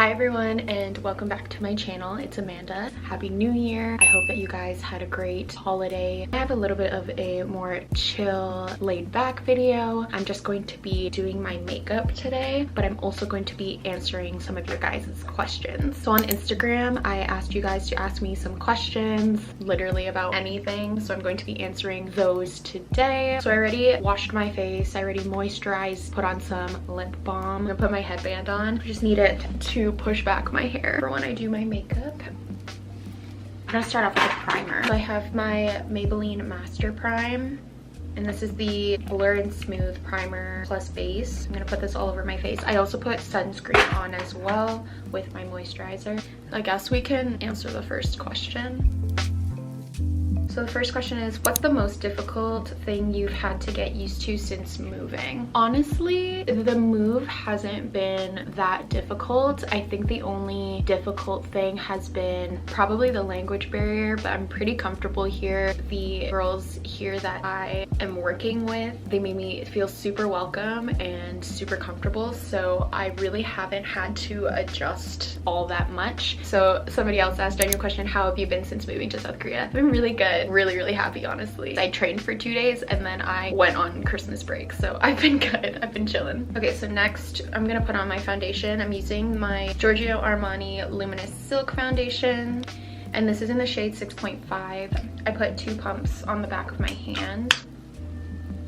Hi everyone and welcome back to my channel. It's Amanda. Happy New Year. I hope that you guys had a great holiday. I have a little bit of a more chill, laid back video. I'm just going to be doing my makeup today, but I'm also going to be answering some of your guys' questions. So on Instagram, I asked you guys to ask me some questions, literally about anything. So I'm going to be answering those today. So I already washed my face. I already moisturized, put on some lip balm. I'm gonna put my headband on. I just need it to push back my hair for when I do my makeup. I'm gonna start off with a primer. So I have my Maybelline Master Prime, and this is the Blur and Smooth Primer plus base. I'm gonna put this all over my face. I also put sunscreen on as well with my moisturizer. I guess we can answer the first question. So the first question is, what's the most difficult thing you've had to get used to since moving? Honestly, the move hasn't been that difficult. I think the only difficult thing has been probably the language barrier, but I'm pretty comfortable here. The girls here that I am working with, they made me feel super welcome and super comfortable, so I really haven't had to adjust all that much. So somebody else asked on your question, how have you been since moving to South Korea? I've been really good. Really happy, honestly. I trained for 2 days and then I went on Christmas break, so I've been good. I've been chilling. Okay, so next I'm gonna put on my foundation. I'm using my Giorgio Armani Luminous Silk Foundation, and this is in the shade 6.5. I put 2 pumps on the back of my hand.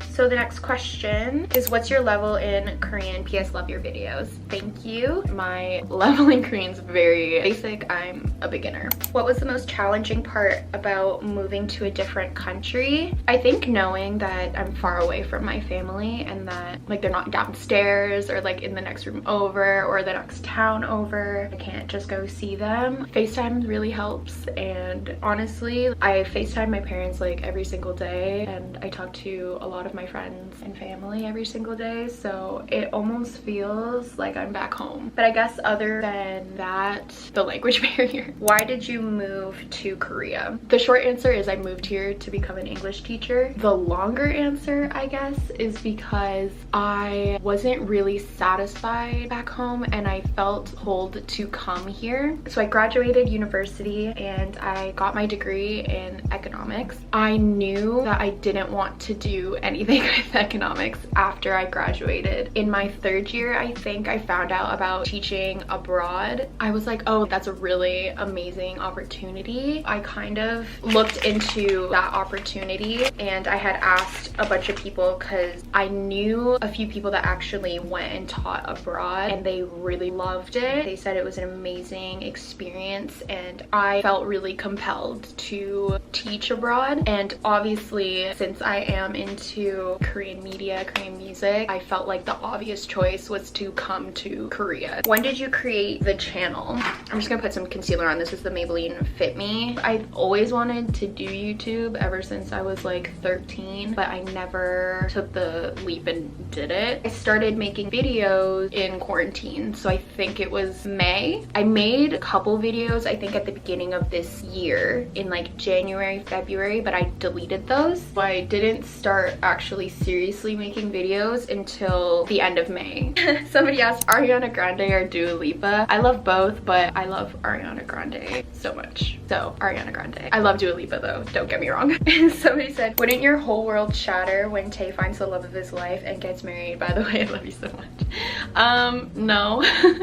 So the next question is, what's your level in Korean? PS, love your videos. Thank you. My level in Korean is very basic. I'm a beginner. What was the most challenging part about moving to a different country? I think knowing that I'm far away from my family and that like they're not downstairs or like in the next room over or the next town over. I can't just go see them. FaceTime really helps, and honestly, I FaceTime my parents like every single day, and I talk to a lot of my friends and family every single day, so it almost feels like I'm back home. But I guess other than that, the language barrier. Why did you move to Korea? The short answer is I moved here to become an English teacher. The longer answer, I guess, is because I wasn't really satisfied back home and I felt pulled to come here. So I graduated university and I got my degree in economics. I knew that I didn't want to do anything with economics after I graduated. In my 3rd year, I think I found out about teaching abroad. I was like, oh, that's a really amazing opportunity. I kind of looked into that opportunity and I had asked a bunch of people because I knew a few people that actually went and taught abroad and they really loved it. They said it was an amazing experience and I felt really compelled to teach abroad. And obviously, since I am into Korean media, Korean music, I felt like the obvious choice was to come to Korea. When did you create the channel? I'm just gonna put some concealer on. This is the Maybelline Fit Me. I've always wanted to do YouTube ever since I was like 13, but I never took the leap and did it. I started making videos in quarantine, so I think it was May. I made a couple videos, I think at the beginning of this year in like January, February, but I deleted those. So I didn't start actually seriously making videos until the end of May. Somebody asked, Ariana Grande or Dua Lipa? I love both, but I love Ariana Grande so much. So Ariana Grande. I love Dua Lipa though, don't get me wrong. Somebody said, wouldn't your whole world shatter when Tae finds the love of his life and gets married? By the way, I love you so much. No.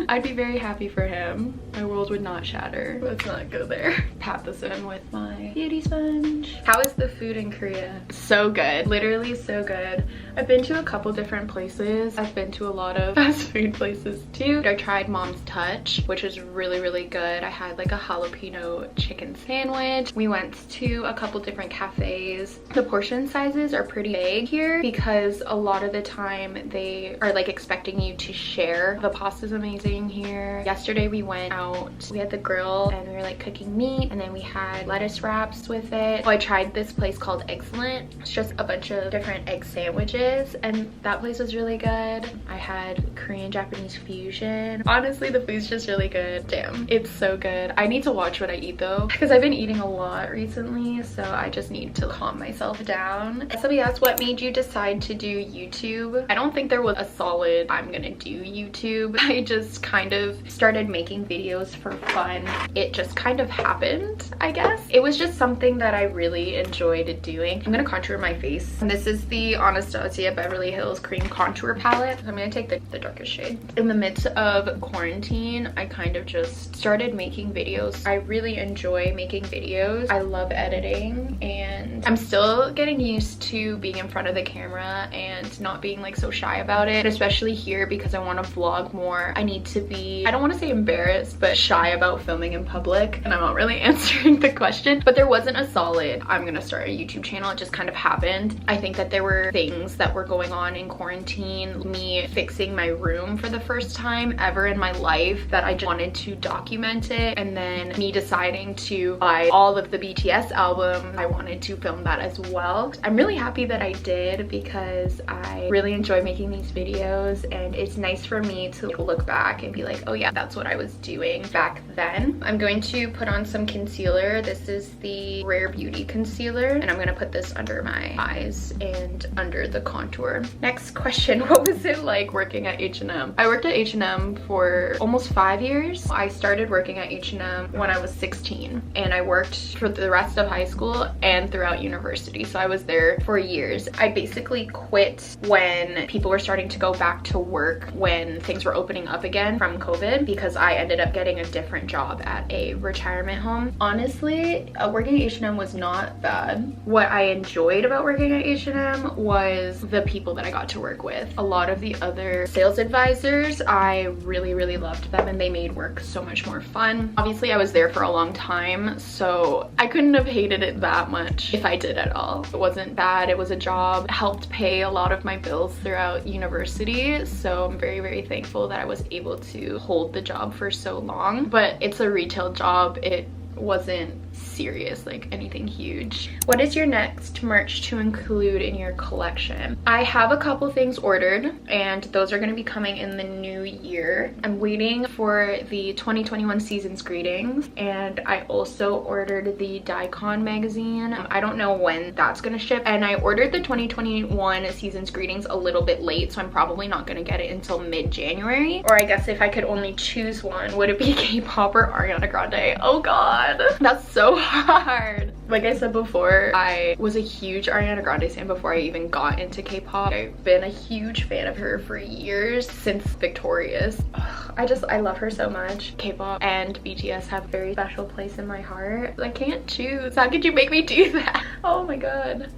I'd be very happy for him. My world would not shatter. Let's not go there. Pat this in with my beauty sponge. How is the food in Korea? So good. Literally so good. I've been to a couple different places. I've been to a lot of fast food places too. I tried Mom's Touch, which was really good. I had like a jalapeno chicken sandwich. We went to a couple different cafes. The portion sizes are pretty big here because a lot of the time they are like expecting you to share. The pasta's amazing here. Yesterday we went out, we had the grill and we were like cooking meat, and then we had lettuce wraps with it. So I tried this place called Excellent. It's just a bunch of different egg sandwiches, and that place was really good. I had Korean Japanese fusion. Honestly, the food's just really good. Damn, it's so good. I need to watch what I eat though, because I've been eating a lot recently, so I just need to calm myself down. Somebody asked, what made you decide to do YouTube? I don't think there was a solid I'm gonna do YouTube. I just kind of started making videos for fun. It just kind of happened, I guess. It was just something that I really enjoyed doing. I'm gonna contour my face. And this is the Anastasia Beverly Hills Cream Contour Palette. I'm gonna take the darkest shade. In the midst of quarantine, I kind of just started making videos. I really enjoy making videos. I love editing, and I'm still getting used to being in front of the camera and not being like so shy about it, especially here because I want to vlog more. I need to be, I don't want to say embarrassed, but shy about filming in public. And I'm not really answering the question, but there wasn't a solid I'm gonna start a YouTube channel. It just kind of happened. I think that there were things that were going on in quarantine, me fixing my room for the first time ever in my life, that I just wanted to document it, and then me deciding to buy all of the BTS albums. I wanted to film that as well. I'm really happy that I did, because I really enjoy making these videos, and it's nice for me to look back and be like, oh yeah, that's what I was doing back then. I'm going to put on some concealer. This is the Rare Beauty concealer, and I'm gonna put this under my eyes and under the contour. Next question, what was it like working at H&M? I worked at H&M for almost 5 years. I started working at H&M when I was 16, and I worked for the rest of high school and throughout university, so I was there for years. I basically quit when people were starting to go back to work, when things were opening up again from COVID, because I ended up getting a different job at a retirement home. Honestly, working at H&M was not bad. What I enjoyed about working at H&M was the people that I got to work with. A lot of the other sales advisors, I really loved them, and they made work so much more fun. Obviously, I was there for a long time, so I couldn't have hated it that much if I did at all. It wasn't bad. It was a job. It helped pay a lot of my bills throughout university, so I'm very thankful that I was able to hold the job for so long. But it's a retail job. It wasn't serious, like anything huge. What is your next merch to include in your collection? I have a couple things ordered, and those are going to be coming in the new year. I'm waiting for the 2021 season's greetings, and I also ordered the Daikon magazine. I don't know when that's going to ship, and I ordered the 2021 season's greetings a little bit late, so I'm probably not going to get it until mid-January. Or I guess if I could only choose one, would it be K-pop or Ariana Grande? Oh god, that's so hard. Like I said before, I was a huge Ariana Grande fan before I even got into K-pop. I've been a huge fan of her for years, since Victorious. Ugh, I love her so much. K-pop and BTS have a very special place in my heart. I can't choose. How could you make me do that? Oh my god.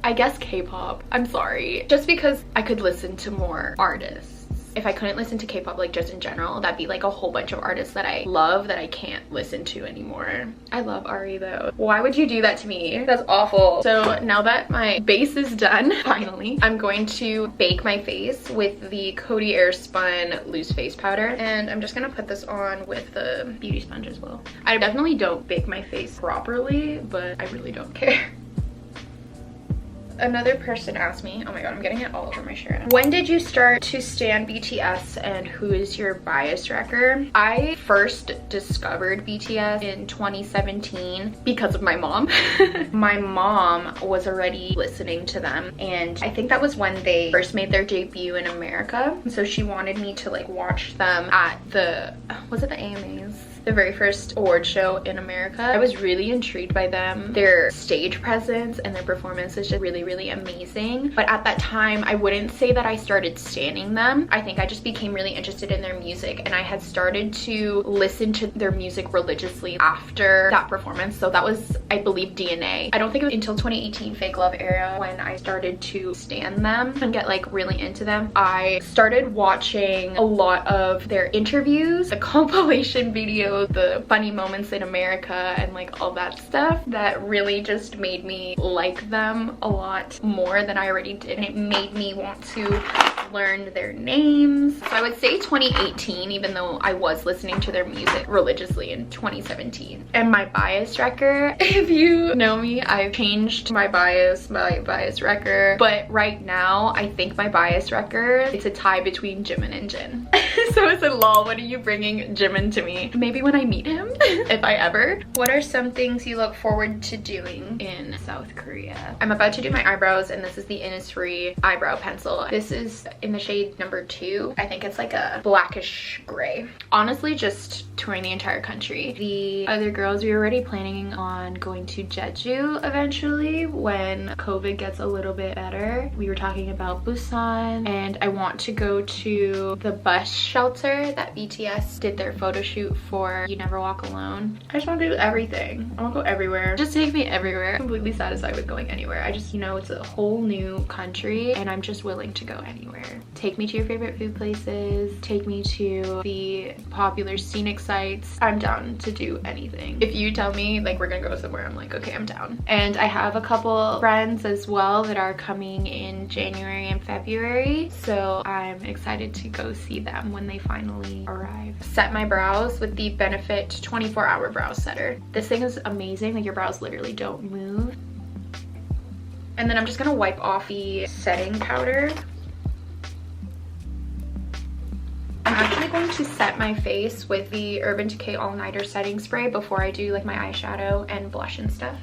I guess K-pop. I'm sorry. Just because I could listen to more artists. If I couldn't listen to K-pop, like just in general, that'd be like a whole bunch of artists that I love that I can't listen to anymore. I love Ari though. Why would you do that to me? That's awful. So now that my base is done, finally, I'm going to bake my face with the Coty Airspun loose face powder. And I'm just gonna put this on with the beauty sponge as well. I definitely don't bake my face properly, but I really don't care. Another person asked me, oh my god, I'm getting it all over my shirt. When did you start to stan BTS, and who is your bias wrecker? I first discovered BTS in 2017 because of my mom. My mom was already listening to them, and I think that was when they first made their debut in America. So she wanted me to like watch them at the, was it the AMAs? The very first award show in America. I was really intrigued by them. Their stage presence and their performance is just really amazing. But at that time, I wouldn't say that I started standing them. I think I just became really interested in their music, and I had started to listen to their music religiously after that performance. So that was, I believe, DNA. I don't think it was until 2018 Fake Love era when I started to stan them and get like really into them. I started watching a lot of their interviews, the compilation videos, the funny moments in America, and like all that stuff that really just made me like them a lot more than I already did. And it made me want to learned their names. So I would say 2018, even though I was listening to their music religiously in 2017. And my bias wrecker, if you know me, I've changed my bias wrecker. But right now, I think my bias wrecker, it's a tie between Jimin and Jin. So it's a lol, when are you bringing Jimin to me? Maybe when I meet him, if I ever. What are some things you look forward to doing in South Korea? I'm about to do my eyebrows, and this is the Innisfree eyebrow pencil. This is in the shade number 2. I think it's like a blackish gray. Honestly, just touring the entire country. The other girls, we were already planning on going to Jeju eventually when COVID gets a little bit better. We were talking about Busan, and I want to go to the bus shelter that BTS did their photo shoot for You Never Walk Alone. I just want to do everything. I want to go everywhere. Just take me everywhere. I'm completely satisfied with going anywhere. I just, you know, it's a whole new country and I'm just willing to go anywhere. Take me to your favorite food places. Take me to the popular scenic sites. I'm down to do anything. If you tell me like we're gonna go somewhere, I'm like, okay, I'm down. And I have a couple friends as well that are coming in January and February. So I'm excited to go see them when they finally arrive. Set my brows with the Benefit 24-hour brow setter. This thing is amazing. Like, your brows literally don't move. And then I'm just gonna wipe off the setting powder. I'm actually going to set my face with the Urban Decay All Nighter setting spray before I do like my eyeshadow and blush and stuff.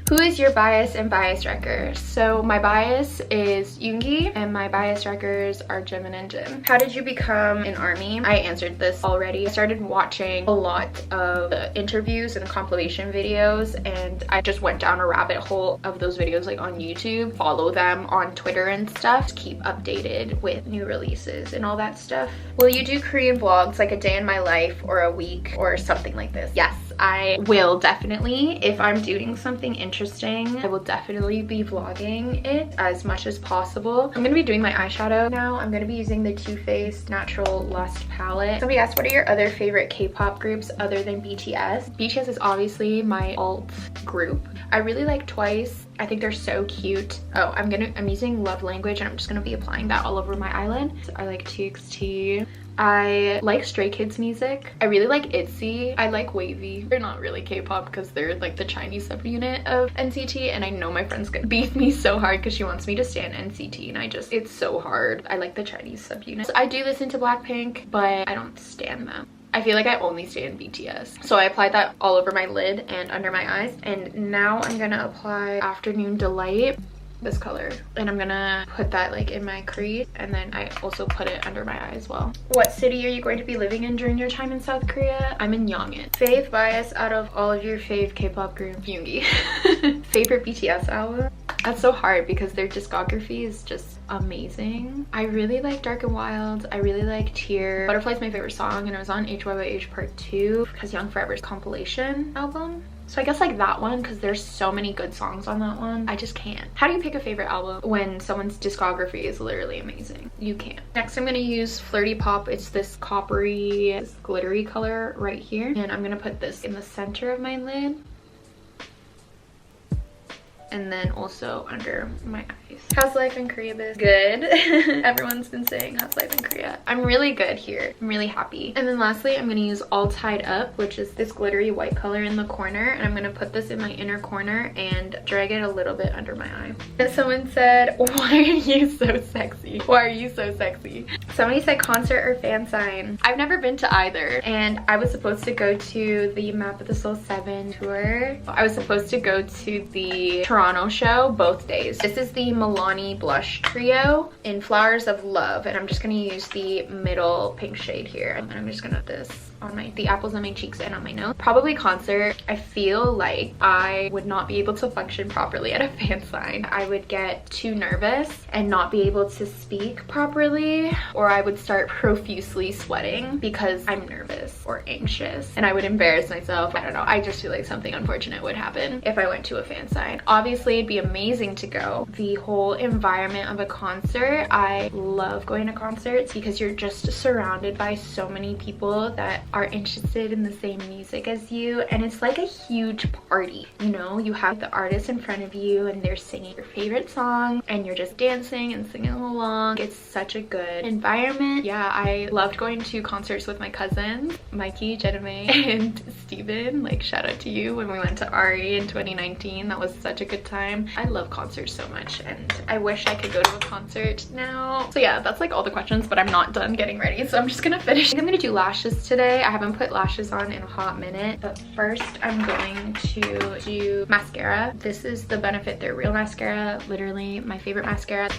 Who is your bias and bias wrecker? So my bias is Yoongi and my bias wreckers are Jimin and Jin. How did you become an ARMY? I answered this already. I started watching a lot of the interviews and compilation videos, and I just went down a rabbit hole of those videos like on YouTube. Follow them on Twitter and stuff to keep updated with new releases and all that stuff. Will you do Korean vlogs like a day in my life or a week or something like this? Yes, I will definitely. If I'm doing something interesting, I will definitely be vlogging it as much as possible. I'm gonna be doing my eyeshadow now. I'm gonna be using the Too Faced Natural Lust palette. Somebody asked, what are your other favorite K-pop groups other than BTS? BTS is obviously my alt group. I really like Twice. I think they're so cute. Oh, I'm using Love Language, and I'm just gonna be applying that all over my eyelid. So I like TXT. I like Stray Kids music. I really like ITZY. I like Wavy. They're not really K-pop because they're like the Chinese subunit of NCT, and I know my friend's gonna beef me so hard because she wants me to stan NCT, and it's so hard. I like the Chinese subunit. So I do listen to Blackpink, but I don't stan them. I feel like I only stan BTS. So I applied that all over my lid and under my eyes. And now I'm gonna apply Afternoon Delight, this color, and I'm gonna put that like in my crease, and then I also put it under my eye as well. What city are you going to be living in during your time in South Korea? I'm in Yongin. Fave bias out of all of your fave K-pop groups? Yoongi. Favorite BTS album? That's so hard because their discography is just amazing. I really like Dark and Wild. I really like Tear. Butterfly's my favorite song, and it was on HYYH Part 2 because Young Forever's compilation album. So I guess like that one, because there's so many good songs on that one. I just can't. How do you pick a favorite album when someone's discography is literally amazing? You can't. Next, I'm gonna use Flirty Pop. It's this coppery, this glittery color right here. And I'm gonna put this in the center of my lid. And then also under my eyes. How's life in Korea been? Good. Everyone's been saying how's life in Korea. I'm really good here. I'm really happy. And then lastly, I'm gonna use All Tied Up, which is this glittery white color in the corner, and I'm gonna put this in my inner corner and drag it a little bit under my eye. And someone said, why are you so sexy? Why are you so sexy? Somebody said concert or fan sign. I've never been to either, and I was supposed to go to the Map of the Soul 7 tour. I was supposed to go to the Toronto show both days. This is the Milani blush trio in Flowers of Love, and I'm just gonna use the middle pink shade here, and I'm just gonna put this on the apples on my cheeks and on my nose. Probably concert. I feel like I would not be able to function properly at a fan sign. I would get too nervous and not be able to speak properly, or I would start profusely sweating because I'm nervous or anxious, and I would embarrass myself. I don't know. I just feel like something unfortunate would happen if I went to a fan sign. Obviously, it'd be amazing to go. The whole environment of a concert, I love going to concerts because you're just surrounded by so many people that are interested in the same music as you, and it's like a huge party. You know, you have the artist in front of you and they're singing your favorite song and you're just dancing and singing along. It's such a good environment. Yeah, I loved going to concerts with my cousins, Mikey, Jename, and Steven. Like, shout out to you when we went to RE in 2019. That was such a good time. I love concerts so much and I wish I could go to a concert now. So yeah, that's like all the questions, but I'm not done getting ready, so I'm just gonna finish. I'm gonna do lashes today. I haven't put lashes on in a hot minute, but first I'm going to do mascara. This is the Benefit They're Real mascara, literally my favorite mascara.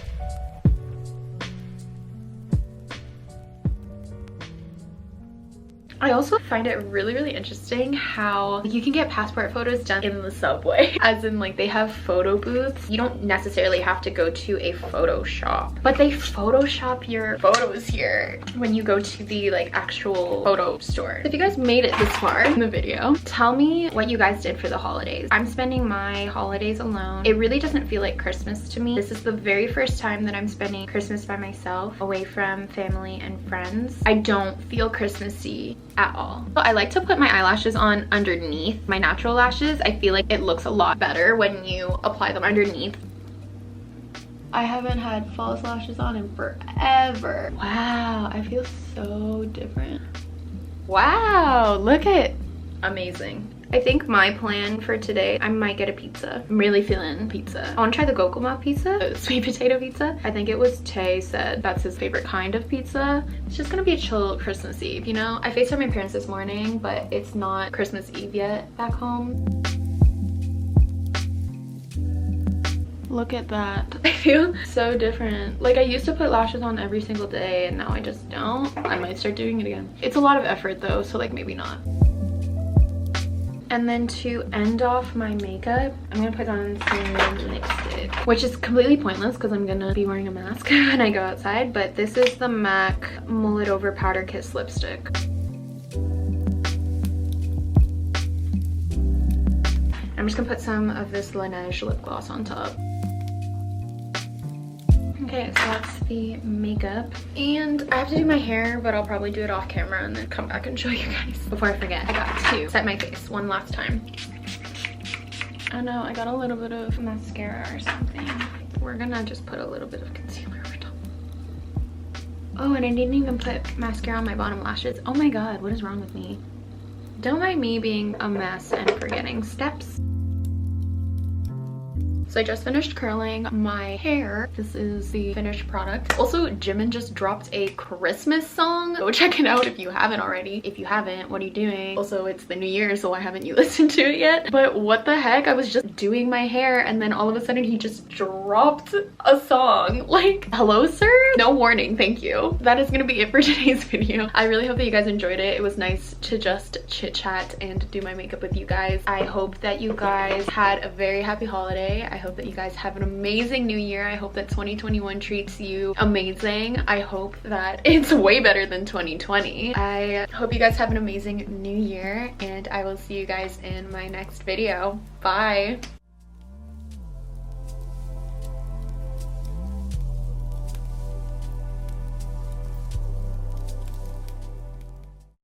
I also find it really interesting how you can get passport photos done in the subway. As in, like, they have photo booths. You don't necessarily have to go to a photo shop, but they Photoshop your photos here when you go to the like actual photo store. If you guys made it this far in the video, tell me what you guys did for the holidays. I'm spending my holidays alone. It really doesn't feel like Christmas to me. This is the very first time that I'm spending Christmas by myself, away from family and friends. I don't feel Christmassy at all. So I like to put my eyelashes on underneath my natural lashes. I feel like it looks a lot better when you apply them underneath. I haven't had false lashes on in forever. Wow, I feel so different. Wow, look at, amazing. I think my plan for today, I might get a pizza. I'm really feeling pizza. I want to try the gokuma pizza, the sweet potato pizza. I think it was Tay said that's his favorite kind of pizza. It's just gonna be a chill Christmas Eve, you know? I FaceTimed my parents this morning, but it's not Christmas Eve yet back home. Look at that. I feel so different. Like, I used to put lashes on every single day and now I just don't. I might start doing it again. It's a lot of effort though, so like maybe not. And then to end off my makeup, I'm gonna put on some lipstick, which is completely pointless because I'm gonna be wearing a mask when I go outside, but this is the MAC Mullet Over Powder Kiss lipstick. I'm just gonna put some of this Laneige lip gloss on top. Okay, so that's the makeup. And I have to do my hair, but I'll probably do it off camera and then come back and show you guys. Before I forget, I got to set my face one last time. Oh no, I got a little bit of mascara or something. We're gonna just put a little bit of concealer over top. Oh, and I didn't even put mascara on my bottom lashes. Oh my god, what is wrong with me? Don't mind me being a mess and forgetting steps. So I just finished curling my hair. This is the finished product. Also, Jimin just dropped a Christmas song. Go check it out if you haven't already. If you haven't, what are you doing? Also, it's the new year, so why haven't you listened to it yet? But what the heck? I was just doing my hair and then all of a sudden he just dropped a song. Like, hello, sir? No warning, thank you. That is gonna be it for today's video. I really hope that you guys enjoyed it. It was nice to just chit chat and do my makeup with you guys. I hope that you guys had a very happy holiday. I hope that you guys have an amazing new year. I hope that 2021 treats you amazing. I hope that it's way better than 2020. I hope you guys have an amazing new year and I will see you guys in my next video. Bye.